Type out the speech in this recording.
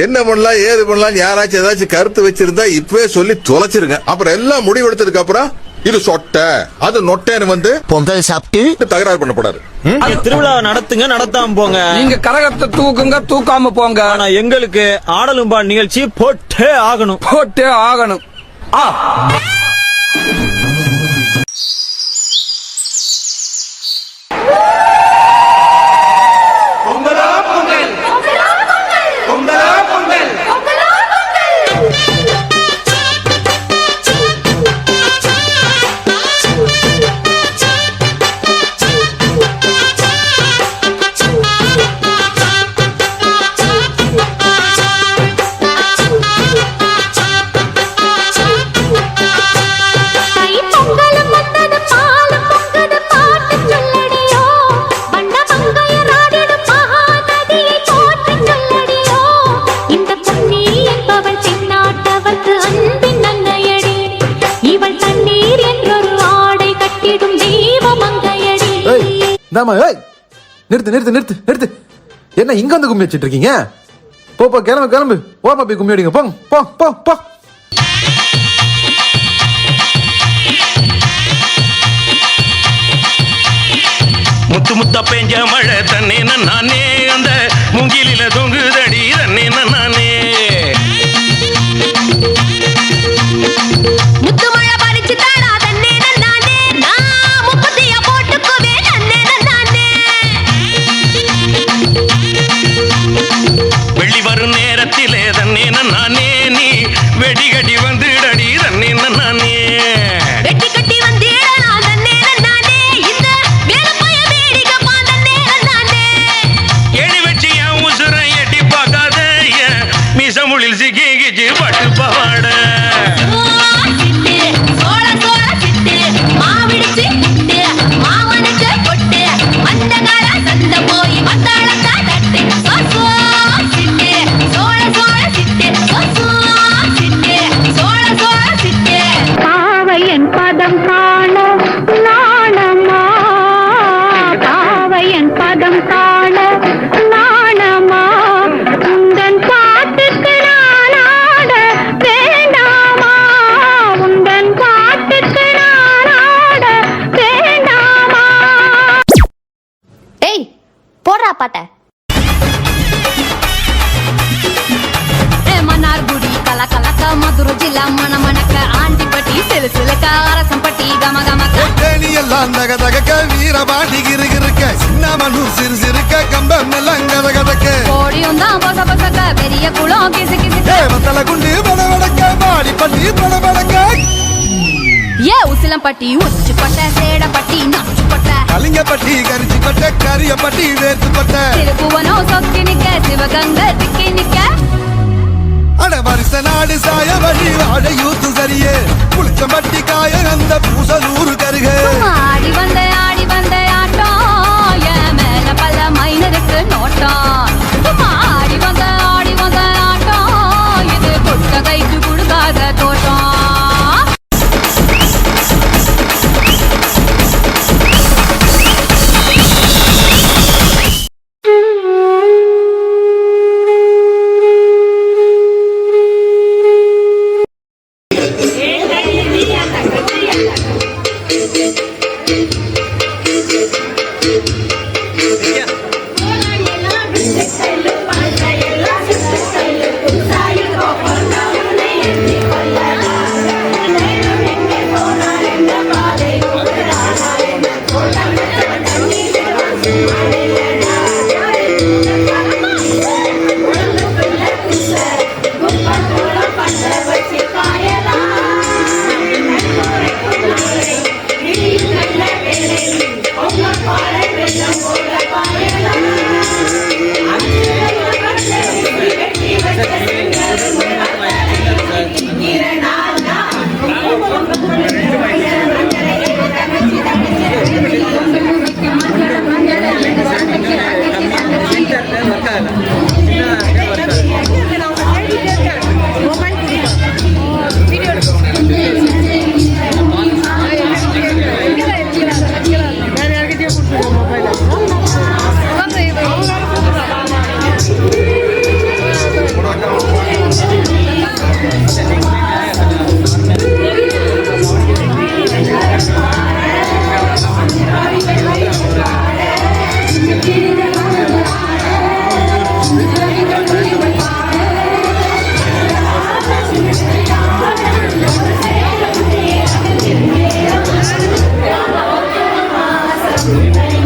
என்ன பண்ணலாம் ஏது பண்ணலாம் யாராச்சும் ஏதாச்சும் கருத்து வச்சிருந்தா இப்பவே சொல்லி தொலைச்சிருங்க. அப்புறம் எல்லாம் முடிவெடுத்ததுக்கு அப்புறம் இது சொட்டை அது நொட்டேன்னு வந்து பொங்கல் சாப்பிட்டு தகராறு பண்ணப்படாது. திருவிழா நடத்துங்க, நடத்தாம போங்க. நீங்க கரகத்தை தூக்குங்க, தூக்காம போங்க. ஆனா எங்களுக்கு ஆடலும்பா நிகழ்ச்சி போட்டே ஆகணும், போட்டே ஆகணும். நிறுத்து நிறுத்து நிறுத்து நிறுத்து. என்ன இங்க வந்து கும்மி வச்சிட்டு இருக்கீங்க? போ கிளம்பு கிளம்பு. ஓரமா போய் கும்மி அடிங்க. போங்க போ போ போ. முத்து முத்தா பெஞ்ச மழை தன்னே நானே அந்த மூங்கிலில தொங்குதடி தன்னே நானே. முத்து மழை பறிச்சு தாடா தன்னே நானே நான் முப்பத்திய போட்டுக்குவே தன்னே நானே. வெள்ளி வரும் நேரத்திலே தன்னே நானே நீ வெடிகட்டி வந்துடடி தன்னே நானே. வெட்டி கட்டி வந்திடனா தன்னே நானே இந்த வேலப்பைய வேடிக்க பாந்தன்னே நானே. எடி வச்சு என் உசுரை எட்டி பார்க்காத என் மிசமுளில் சிக்கிச்சு பட்டு பவாட. போடுறா பாட்ட. மன்னார்குடி கல கலக்க மதுரை ஜில்லா மண மணக்க ஆண்டிப்பட்டி சிறு சிலுக்க அரசம்பட்டி கம கமக்க எல்லாம் தக தகக்க வீரபாண்டி கிருகிருக்க சின்னமனூர் சிறு சிறுக்க கம்பம் எல்லாம் கத கதக்க கோடியும் தான் பச பசக்க பெரிய குளம் கிசு கிசுக்க வத்தல குண்டு படபடக்க பாடிப்பட்டி படபடக்க ஏ உசிலம்பட்டி உச்சிப்பட்ட சேடப்பட்டி நச்சுப்பட்ட கலிங்கப்பட்டி கரிச்சிப்பட்ட கரியப்பட்டி வேர்த்துப்பட்ட திருப்புவனம் சொக்கி நிக்க சிவகங்கை திக்கி நிக்க அட வருஷ நாடு சாய வழி வாழ யூத்து சரியே புளிச்சம்பட்டி காய அந்த பூசலூரு கருக ஆடி வந்த ஆட்டம் என் மேல பல மைனருக்கு நோட்டம். ஆடி வந்த ஆட்டம் இது கொட்ட கைக்கு கொடுக்காத தோட்டம். பாட்டு